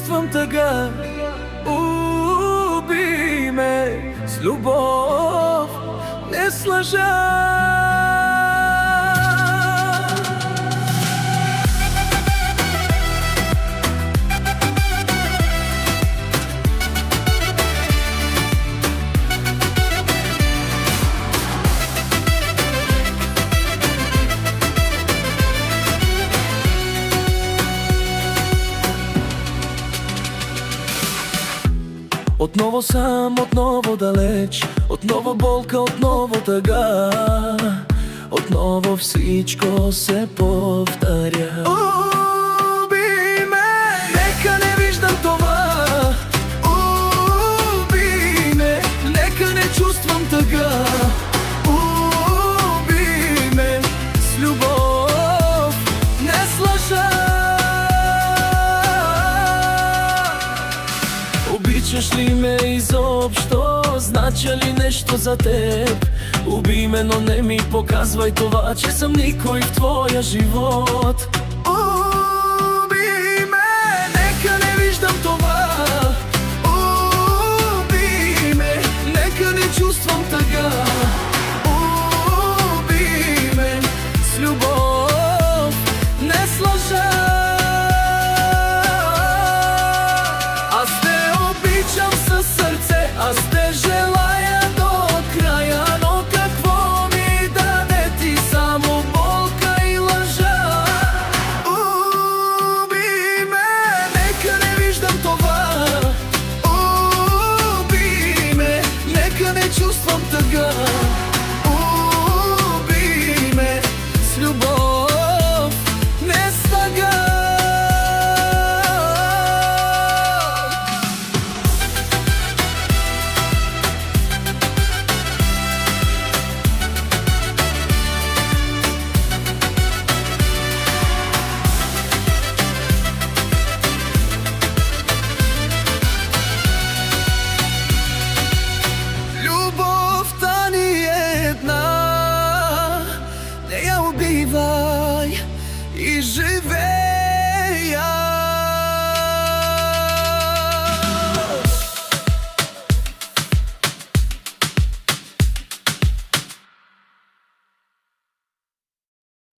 чувствам тъга. Убий ме с любов, не с лъжа. Отново сам, отново далеч, отново болка, отново тъга, отново всичко се повторя. Убий ме, нека не виждам това. Убий ме, нека не чувствам тъга. Убий ме с любов, не с лъжа. Обичаш ли ме изобщо? Знача ли нещо за теб? Убий ме, но не ми показвай това, че съм никой в твоя живот.